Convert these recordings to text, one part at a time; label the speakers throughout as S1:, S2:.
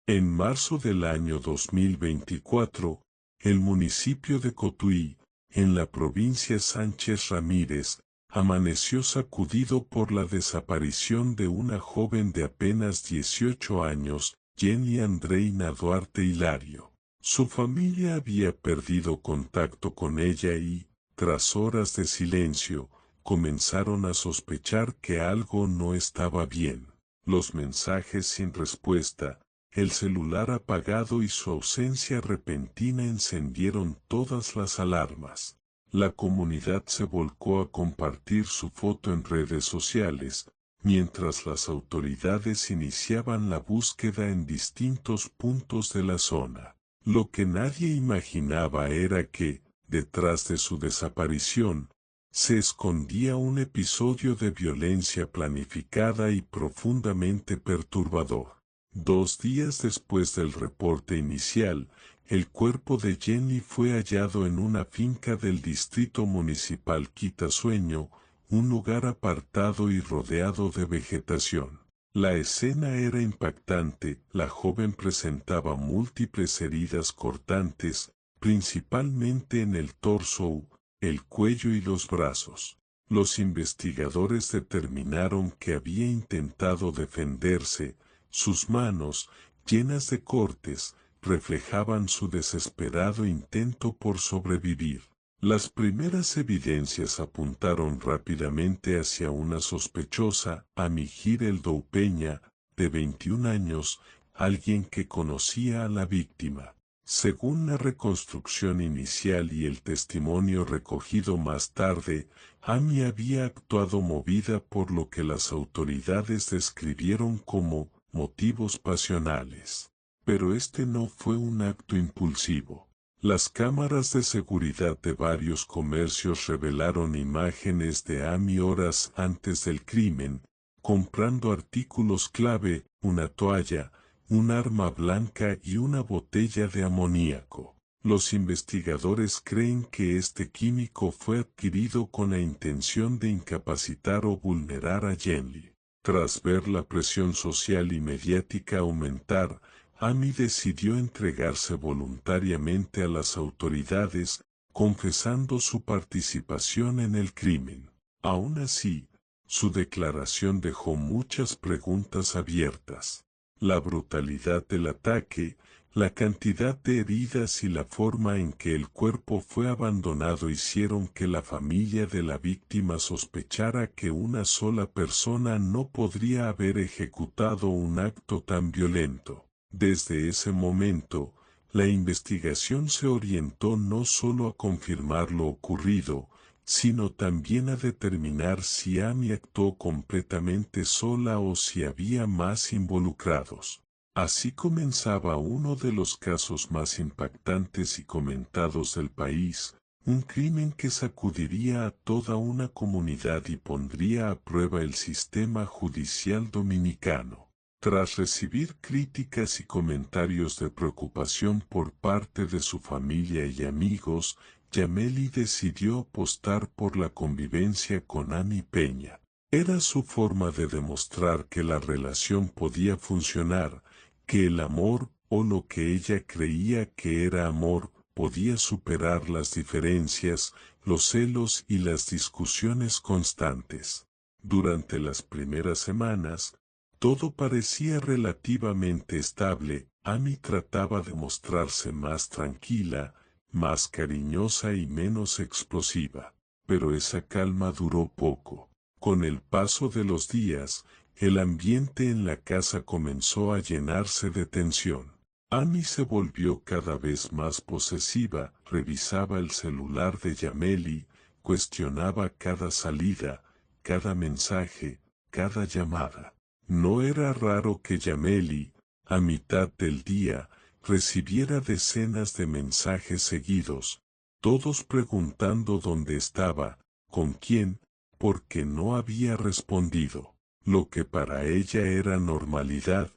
S1: En marzo del año 2024, el municipio de Cotuí, en la provincia Sánchez Ramírez, amaneció sacudido por la desaparición de una joven de apenas 18 años, Jenny Andreina Duarte Hilario. Su familia había perdido contacto con ella y, tras horas de silencio, comenzaron a sospechar que algo no estaba bien. Los mensajes sin respuesta, el celular apagado y su ausencia repentina encendieron todas las alarmas. La comunidad se volcó a compartir su foto en redes sociales, mientras las autoridades iniciaban la búsqueda en distintos puntos de la zona. Lo que nadie imaginaba era que, detrás de su desaparición, se escondía un episodio de violencia planificada y profundamente perturbador. 2 días después del reporte inicial, el cuerpo de Jenny fue hallado en una finca del distrito municipal Quitasueño, un lugar apartado y rodeado de vegetación. La escena era impactante, la joven presentaba múltiples heridas cortantes, principalmente en el torso, el cuello y los brazos. Los investigadores determinaron que había intentado defenderse. Sus manos, llenas de cortes, reflejaban su desesperado intento por sobrevivir. Las primeras evidencias apuntaron rápidamente hacia una sospechosa, Amígir Eldou Peña, de 21 años, alguien que conocía a la víctima. Según la reconstrucción inicial y el testimonio recogido más tarde, Ami había actuado movida por lo que las autoridades describieron como motivos pasionales. Pero este no fue un acto impulsivo. Las cámaras de seguridad de varios comercios revelaron imágenes de Ami horas antes del crimen, comprando artículos clave, una toalla, un arma blanca y una botella de amoníaco. Los investigadores creen que este químico fue adquirido con la intención de incapacitar o vulnerar a Jenny. Tras ver la presión social y mediática aumentar, Ami decidió entregarse voluntariamente a las autoridades, confesando su participación en el crimen. Aún así, su declaración dejó muchas preguntas abiertas. La brutalidad del ataque, la cantidad de heridas y la forma en que el cuerpo fue abandonado hicieron que la familia de la víctima sospechara que una sola persona no podría haber ejecutado un acto tan violento. Desde ese momento, la investigación se orientó no solo a confirmar lo ocurrido, sino también a determinar si Ami actuó completamente sola o si había más involucrados. Así comenzaba uno de los casos más impactantes y comentados del país, un crimen que sacudiría a toda una comunidad y pondría a prueba el sistema judicial dominicano. Tras recibir críticas y comentarios de preocupación por parte de su familia y amigos, Yameli decidió apostar por la convivencia con Ami Peña. Era su forma de demostrar que la relación podía funcionar, que el amor, o lo que ella creía que era amor, podía superar las diferencias, los celos y las discusiones constantes. Durante las primeras semanas, todo parecía relativamente estable. Ami trataba de mostrarse más tranquila, más cariñosa y menos explosiva. Pero esa calma duró poco. Con el paso de los días, el ambiente en la casa comenzó a llenarse de tensión. Ami se volvió cada vez más posesiva, revisaba el celular de Yameli, cuestionaba cada salida, cada mensaje, cada llamada. No era raro que Yameli, a mitad del día, recibiera decenas de mensajes seguidos, todos preguntando dónde estaba, con quién, porque no había respondido. Lo que para ella era normalidad,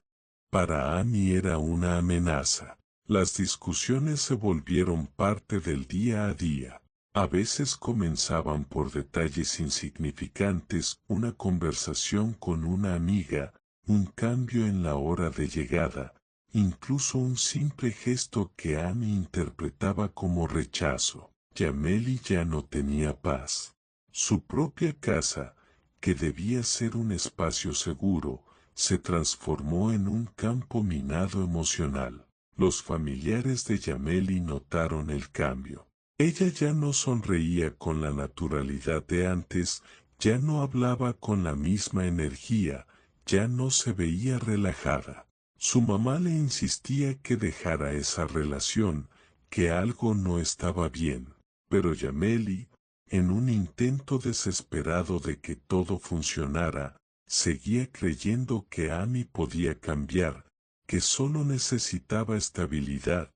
S1: para Ami era una amenaza. Las discusiones se volvieron parte del día a día. A veces comenzaban por detalles insignificantes, una conversación con una amiga, un cambio en la hora de llegada, incluso un simple gesto que Amy interpretaba como rechazo. Yameli ya no tenía paz. Su propia casa, que debía ser un espacio seguro, se transformó en un campo minado emocional. Los familiares de Yameli notaron el cambio. Ella ya no sonreía con la naturalidad de antes, ya no hablaba con la misma energía, ya no se veía relajada. Su mamá le insistía que dejara esa relación, que algo no estaba bien. Pero Yameli, en un intento desesperado de que todo funcionara, seguía creyendo que Amy podía cambiar, que solo necesitaba estabilidad,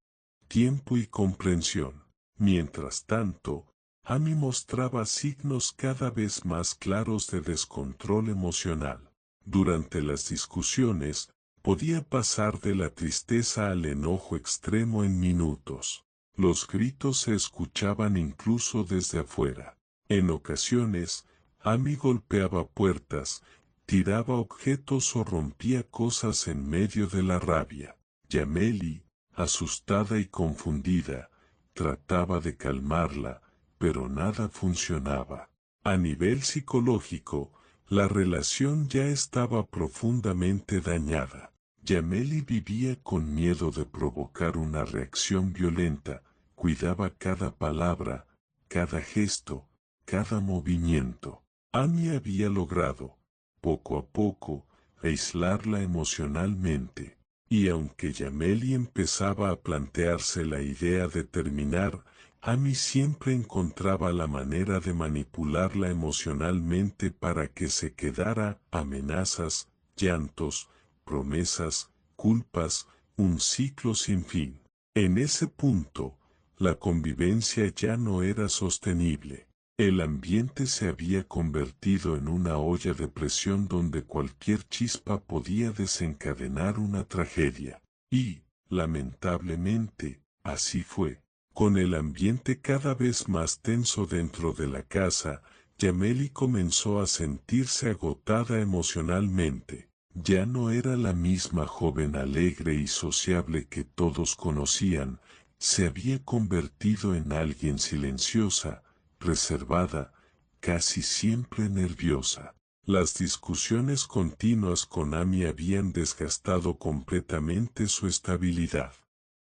S1: tiempo y comprensión. Mientras tanto, Amy mostraba signos cada vez más claros de descontrol emocional. Durante las discusiones, podía pasar de la tristeza al enojo extremo en minutos. Los gritos se escuchaban incluso desde afuera. En ocasiones, Amy golpeaba puertas, tiraba objetos o rompía cosas en medio de la rabia. Yameli, asustada y confundida, trataba de calmarla, pero nada funcionaba. A nivel psicológico, la relación ya estaba profundamente dañada. Yameli vivía con miedo de provocar una reacción violenta, cuidaba cada palabra, cada gesto, cada movimiento. Amy había logrado, poco a poco, aislarla emocionalmente. Y aunque Yameli empezaba a plantearse la idea de terminar, Amy siempre encontraba la manera de manipularla emocionalmente para que se quedara. Amenazas, llantos, promesas, culpas, un ciclo sin fin. En ese punto, la convivencia ya no era sostenible. El ambiente se había convertido en una olla de presión donde cualquier chispa podía desencadenar una tragedia. Y, lamentablemente, así fue. Con el ambiente cada vez más tenso dentro de la casa, Yameli comenzó a sentirse agotada emocionalmente. Ya no era la misma joven alegre y sociable que todos conocían, se había convertido en alguien silenciosa, reservada, casi siempre nerviosa. Las discusiones continuas con Amy habían desgastado completamente su estabilidad.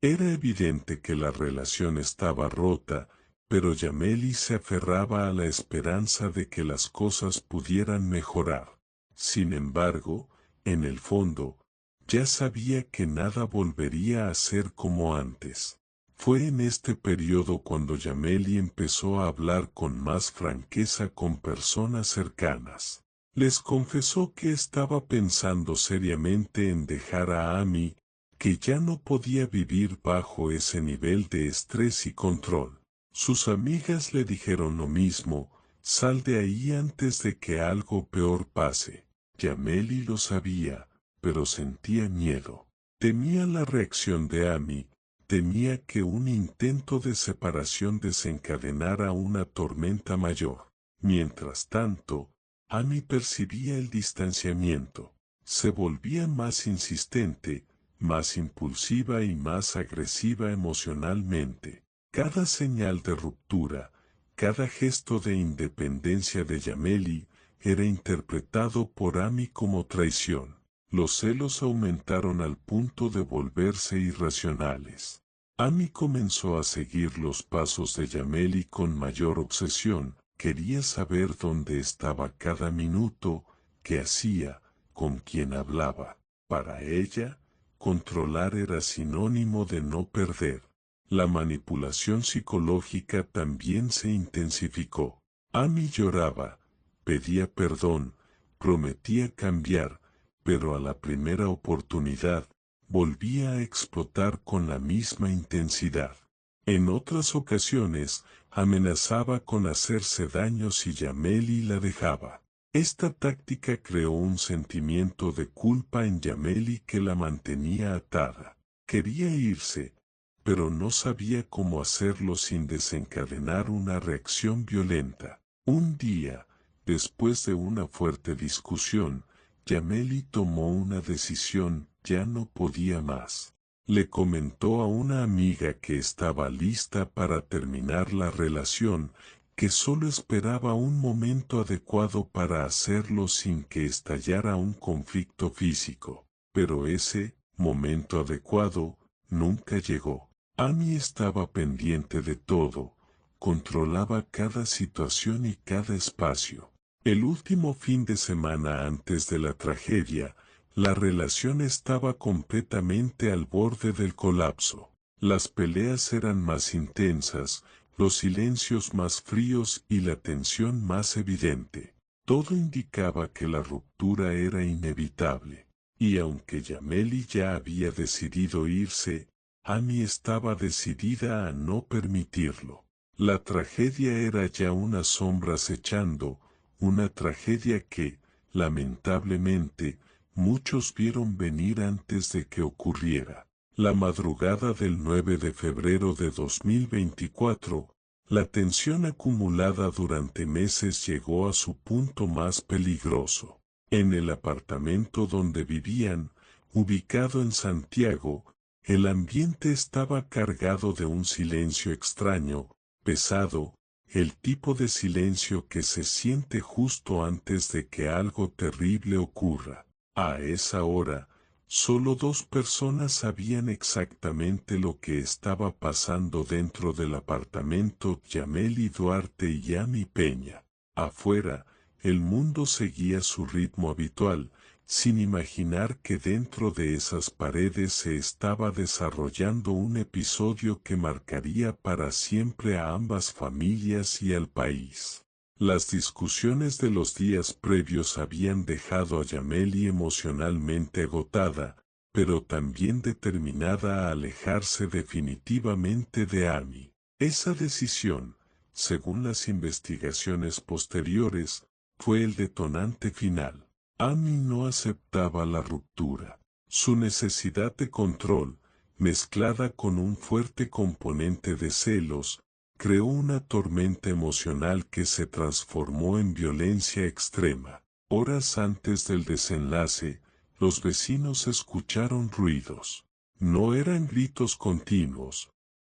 S1: Era evidente que la relación estaba rota, pero Yameli se aferraba a la esperanza de que las cosas pudieran mejorar. Sin embargo, en el fondo, ya sabía que nada volvería a ser como antes. Fue en este periodo cuando Yameli empezó a hablar con más franqueza con personas cercanas. Les confesó que estaba pensando seriamente en dejar a Amy, que ya no podía vivir bajo ese nivel de estrés y control. Sus amigas le dijeron lo mismo, sal de ahí antes de que algo peor pase. Yameli lo sabía, pero sentía miedo. Temía la reacción de Amy, temía que un intento de separación desencadenara una tormenta mayor. Mientras tanto, Amy percibía el distanciamiento. Se volvía más insistente, más impulsiva y más agresiva emocionalmente. Cada señal de ruptura, cada gesto de independencia de Yameli, era interpretado por Amy como traición. Los celos aumentaron al punto de volverse irracionales. Amy comenzó a seguir los pasos de Yameli con mayor obsesión, quería saber dónde estaba cada minuto, qué hacía, con quién hablaba. Para ella, controlar era sinónimo de no perder. La manipulación psicológica también se intensificó. Amy lloraba, pedía perdón, prometía cambiar, pero a la primera oportunidad, volvía a explotar con la misma intensidad. En otras ocasiones, amenazaba con hacerse daño si Yameli la dejaba. Esta táctica creó un sentimiento de culpa en Yameli que la mantenía atada. Quería irse, pero no sabía cómo hacerlo sin desencadenar una reacción violenta. Un día, después de una fuerte discusión, Yameli tomó una decisión, ya no podía más. Le comentó a una amiga que estaba lista para terminar la relación, que solo esperaba un momento adecuado para hacerlo sin que estallara un conflicto físico. Pero ese momento adecuado nunca llegó. Amy estaba pendiente de todo, controlaba cada situación y cada espacio. El último fin de semana antes de la tragedia, la relación estaba completamente al borde del colapso. Las peleas eran más intensas, los silencios más fríos y la tensión más evidente. Todo indicaba que la ruptura era inevitable. Y aunque Yameli ya había decidido irse, Amy estaba decidida a no permitirlo. La tragedia era ya una sombra acechando, una tragedia que, lamentablemente, muchos vieron venir antes de que ocurriera. La madrugada del 9 de febrero de 2024, la tensión acumulada durante meses llegó a su punto más peligroso. En el apartamento donde vivían, ubicado en Santiago, el ambiente estaba cargado de un silencio extraño, pesado, el tipo de silencio que se siente justo antes de que algo terrible ocurra. A esa hora, solo dos personas sabían exactamente lo que estaba pasando dentro del apartamento: Yameli Duarte y Amy Peña. Afuera, el mundo seguía su ritmo habitual, sin imaginar que dentro de esas paredes se estaba desarrollando un episodio que marcaría para siempre a ambas familias y al país. Las discusiones de los días previos habían dejado a Yameli emocionalmente agotada, pero también determinada a alejarse definitivamente de Amy. Esa decisión, según las investigaciones posteriores, fue el detonante final. Amy no aceptaba la ruptura. Su necesidad de control, mezclada con un fuerte componente de celos, creó una tormenta emocional que se transformó en violencia extrema. Horas antes del desenlace, los vecinos escucharon ruidos. No eran gritos continuos,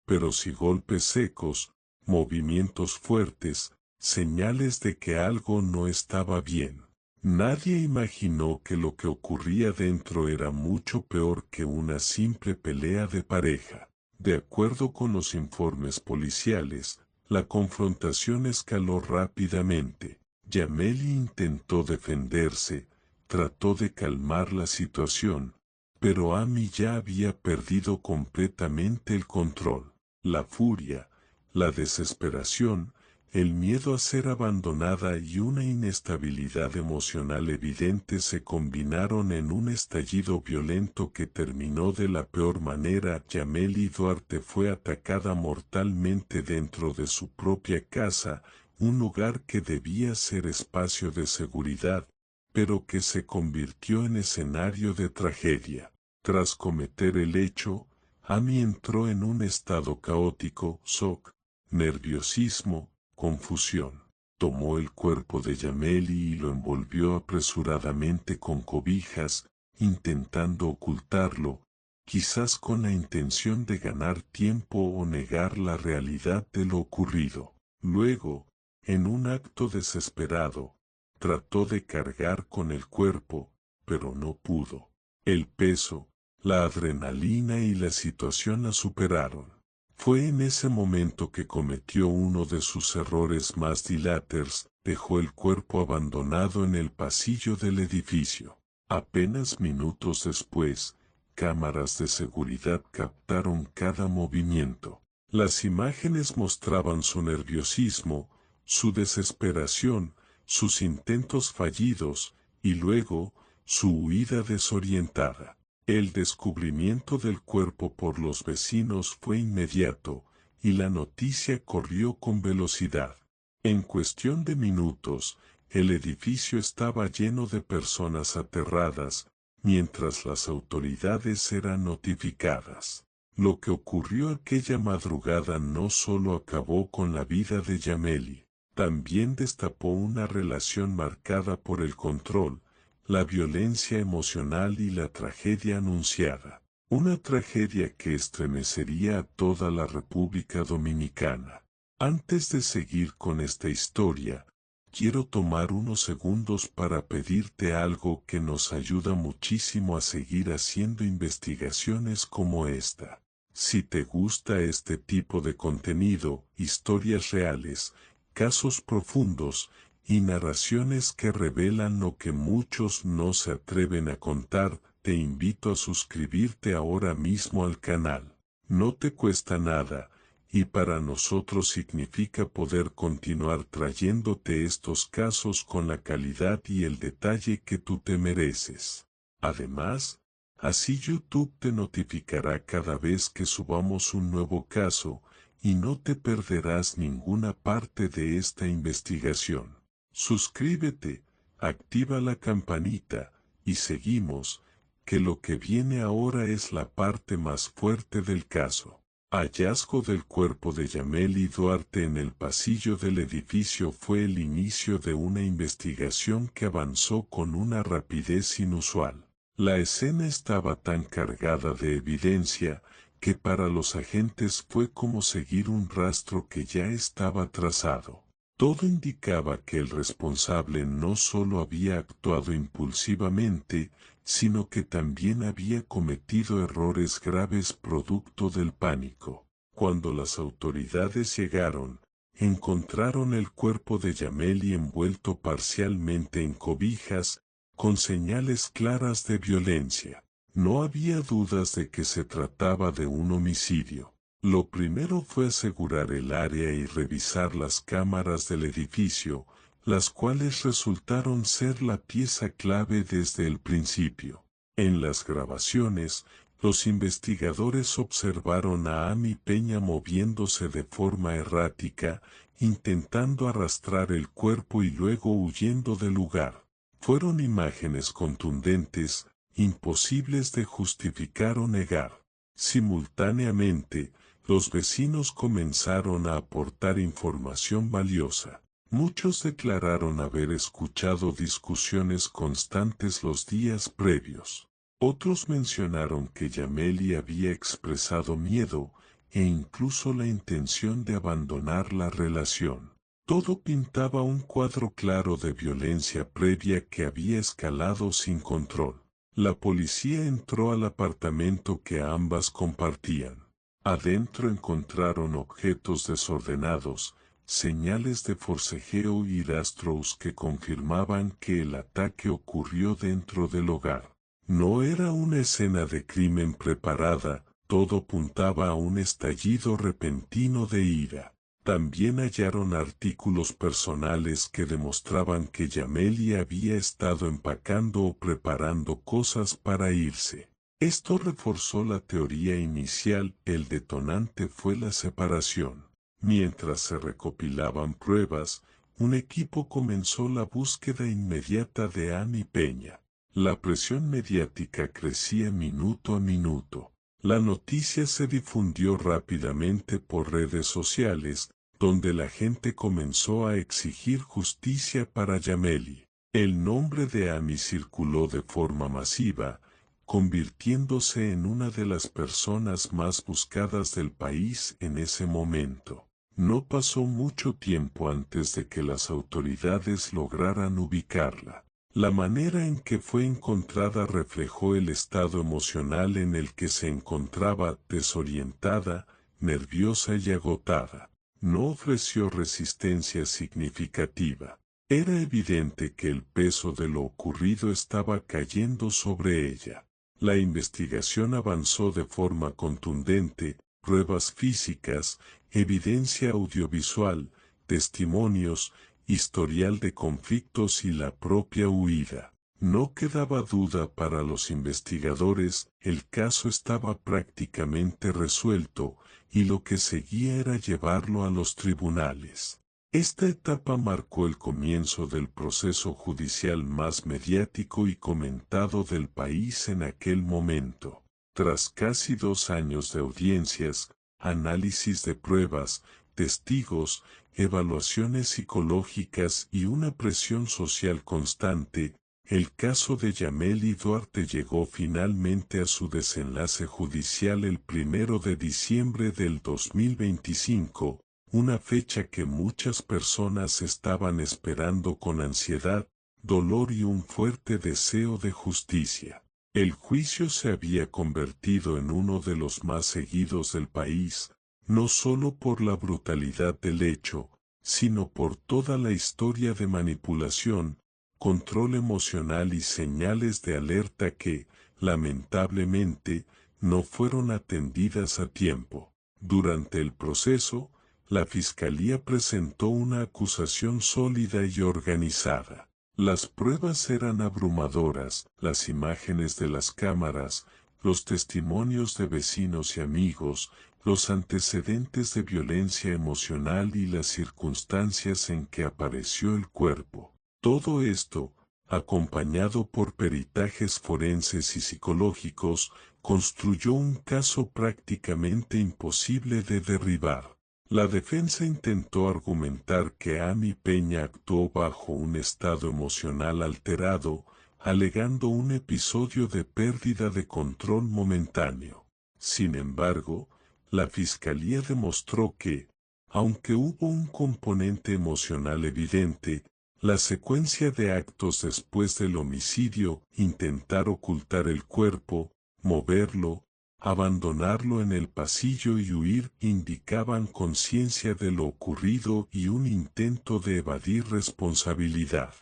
S1: pero sí golpes secos, movimientos fuertes, señales de que algo no estaba bien. Nadie imaginó que lo que ocurría dentro era mucho peor que una simple pelea de pareja. De acuerdo con los informes policiales, la confrontación escaló rápidamente. Yameli intentó defenderse, trató de calmar la situación, pero Amy ya había perdido completamente el control. La furia, la desesperación, el miedo a ser abandonada y una inestabilidad emocional evidente se combinaron en un estallido violento que terminó de la peor manera. Yameli Duarte fue atacada mortalmente dentro de su propia casa, un lugar que debía ser espacio de seguridad, pero que se convirtió en escenario de tragedia. Tras cometer el hecho, Amy entró en un estado caótico, shock, nerviosismo, confusión. Tomó el cuerpo de Yameli y lo envolvió apresuradamente con cobijas, intentando ocultarlo, quizás con la intención de ganar tiempo o negar la realidad de lo ocurrido. Luego, en un acto desesperado, trató de cargar con el cuerpo, pero no pudo. El peso, la adrenalina y la situación la superaron. Fue en ese momento que cometió uno de sus errores más dilaters: dejó el cuerpo abandonado en el pasillo del edificio. Apenas minutos después, cámaras de seguridad captaron cada movimiento. Las imágenes mostraban su nerviosismo, su desesperación, sus intentos fallidos, y luego, su huida desorientada. El descubrimiento del cuerpo por los vecinos fue inmediato, y la noticia corrió con velocidad. En cuestión de minutos, el edificio estaba lleno de personas aterradas, mientras las autoridades eran notificadas. Lo que ocurrió aquella madrugada no solo acabó con la vida de Yameli, también destapó una relación marcada por el control, la violencia emocional y la tragedia anunciada. Una tragedia que estremecería a toda la República Dominicana. Antes de seguir con esta historia, quiero tomar unos segundos para pedirte algo que nos ayuda muchísimo a seguir haciendo investigaciones como esta. Si te gusta este tipo de contenido, historias reales, casos profundos y narraciones que revelan lo que muchos no se atreven a contar, te invito a suscribirte ahora mismo al canal. No te cuesta nada, y para nosotros significa poder continuar trayéndote estos casos con la calidad y el detalle que tú te mereces. Además, así YouTube te notificará cada vez que subamos un nuevo caso, y no te perderás ninguna parte de esta investigación. Suscríbete, activa la campanita, y seguimos, que lo que viene ahora es la parte más fuerte del caso. Hallazgo del cuerpo de Yameli Duarte en el pasillo del edificio fue el inicio de una investigación que avanzó con una rapidez inusual. La escena estaba tan cargada de evidencia, que para los agentes fue como seguir un rastro que ya estaba trazado. Todo indicaba que el responsable no solo había actuado impulsivamente, sino que también había cometido errores graves producto del pánico. Cuando las autoridades llegaron, encontraron el cuerpo de Yameli envuelto parcialmente en cobijas, con señales claras de violencia. No había dudas de que se trataba de un homicidio. Lo primero fue asegurar el área y revisar las cámaras del edificio, las cuales resultaron ser la pieza clave desde el principio. En las grabaciones, los investigadores observaron a Amy Peña moviéndose de forma errática, intentando arrastrar el cuerpo y luego huyendo del lugar. Fueron imágenes contundentes, imposibles de justificar o negar. Simultáneamente, los vecinos comenzaron a aportar información valiosa. Muchos declararon haber escuchado discusiones constantes los días previos. Otros mencionaron que Yameli había expresado miedo e incluso la intención de abandonar la relación. Todo pintaba un cuadro claro de violencia previa que había escalado sin control. La policía entró al apartamento que ambas compartían. Adentro encontraron objetos desordenados, señales de forcejeo y rastros que confirmaban que el ataque ocurrió dentro del hogar. No era una escena de crimen preparada, todo apuntaba a un estallido repentino de ira. También hallaron artículos personales que demostraban que Yameli había estado empacando o preparando cosas para irse. Esto reforzó la teoría inicial, el detonante fue la separación. Mientras se recopilaban pruebas, un equipo comenzó la búsqueda inmediata de Amy Peña. La presión mediática crecía minuto a minuto. La noticia se difundió rápidamente por redes sociales, donde la gente comenzó a exigir justicia para Yameli. El nombre de Amy circuló de forma masiva, convirtiéndose en una de las personas más buscadas del país en ese momento. No pasó mucho tiempo antes de que las autoridades lograran ubicarla. La manera en que fue encontrada reflejó el estado emocional en el que se encontraba, desorientada, nerviosa y agotada. No ofreció resistencia significativa. Era evidente que el peso de lo ocurrido estaba cayendo sobre ella. La investigación avanzó de forma contundente, pruebas físicas, evidencia audiovisual, testimonios, historial de conflictos y la propia huida. No quedaba duda para los investigadores, el caso estaba prácticamente resuelto, y lo que seguía era llevarlo a los tribunales. Esta etapa marcó el comienzo del proceso judicial más mediático y comentado del país en aquel momento. Tras casi 2 años de audiencias, análisis de pruebas, testigos, evaluaciones psicológicas y una presión social constante, El caso de Yameli Duarte llegó finalmente a su desenlace judicial el 1 de diciembre del 2025, una fecha que muchas personas estaban esperando con ansiedad, dolor y un fuerte deseo de justicia. El juicio se había convertido en uno de los más seguidos del país, no solo por la brutalidad del hecho, sino por toda la historia de manipulación, control emocional y señales de alerta que, lamentablemente, no fueron atendidas a tiempo. Durante el proceso, la Fiscalía presentó una acusación sólida y organizada. Las pruebas eran abrumadoras, las imágenes de las cámaras, los testimonios de vecinos y amigos, los antecedentes de violencia emocional y las circunstancias en que apareció el cuerpo. Todo esto, acompañado por peritajes forenses y psicológicos, construyó un caso prácticamente imposible de derribar. La defensa intentó argumentar que Amy Peña actuó bajo un estado emocional alterado, alegando un episodio de pérdida de control momentáneo. Sin embargo, la Fiscalía demostró que, aunque hubo un componente emocional evidente, la secuencia de actos después del homicidio, intentar ocultar el cuerpo, moverlo, abandonarlo en el pasillo y huir, indicaban conciencia de lo ocurrido y un intento de evadir responsabilidad.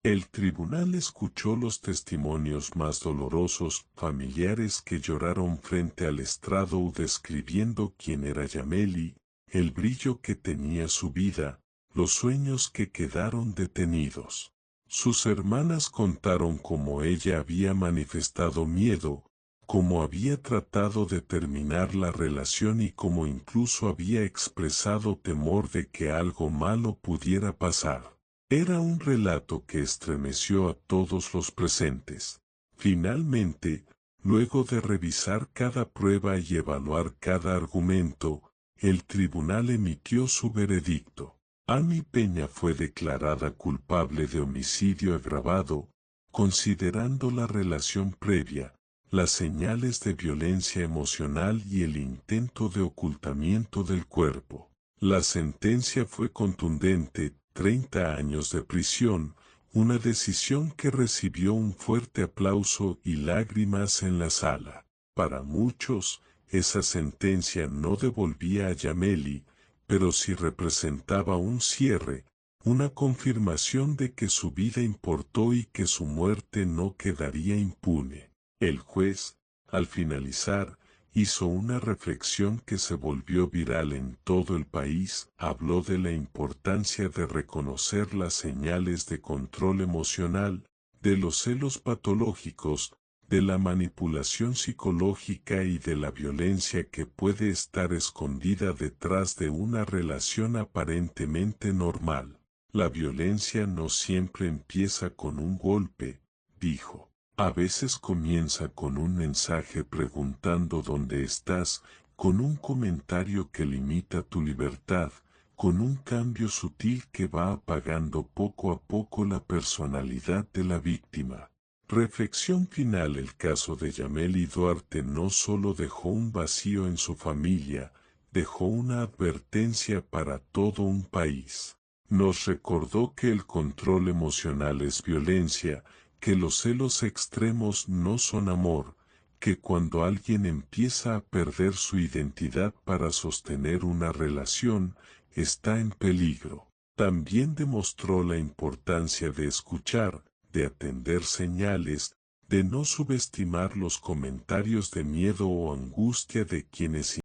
S1: El tribunal escuchó los testimonios más dolorosos, familiares que lloraron frente al estrado describiendo quién era Yameli, el brillo que tenía su vida, los sueños que quedaron detenidos. Sus hermanas contaron cómo ella había manifestado miedo, cómo había tratado de terminar la relación y cómo incluso había expresado temor de que algo malo pudiera pasar. Era un relato que estremeció a todos los presentes. Finalmente, luego de revisar cada prueba y evaluar cada argumento, el tribunal emitió su veredicto. Amy Peña fue declarada culpable de homicidio agravado, considerando la relación previa, las señales de violencia emocional y el intento de ocultamiento del cuerpo. La sentencia fue contundente, 30 años de prisión, una decisión que recibió un fuerte aplauso y lágrimas en la sala. Para muchos, esa sentencia no devolvía a Yameli, pero sí representaba un cierre, una confirmación de que su vida importó y que su muerte no quedaría impune. El juez, al finalizar, hizo una reflexión que se volvió viral en todo el país. Habló de la importancia de reconocer las señales de control emocional, de los celos patológicos, de la manipulación psicológica y de la violencia que puede estar escondida detrás de una relación aparentemente normal. La violencia no siempre empieza con un golpe, dijo. A veces comienza con un mensaje preguntando dónde estás, con un comentario que limita tu libertad, con un cambio sutil que va apagando poco a poco la personalidad de la víctima. Reflexión final. El caso de Yameli Duarte no solo dejó un vacío en su familia, dejó una advertencia para todo un país. Nos recordó que el control emocional es violencia, que los celos extremos no son amor, que cuando alguien empieza a perder su identidad para sostener una relación, está en peligro. También demostró la importancia de escuchar, de atender señales, de no subestimar los comentarios de miedo o angustia de quienes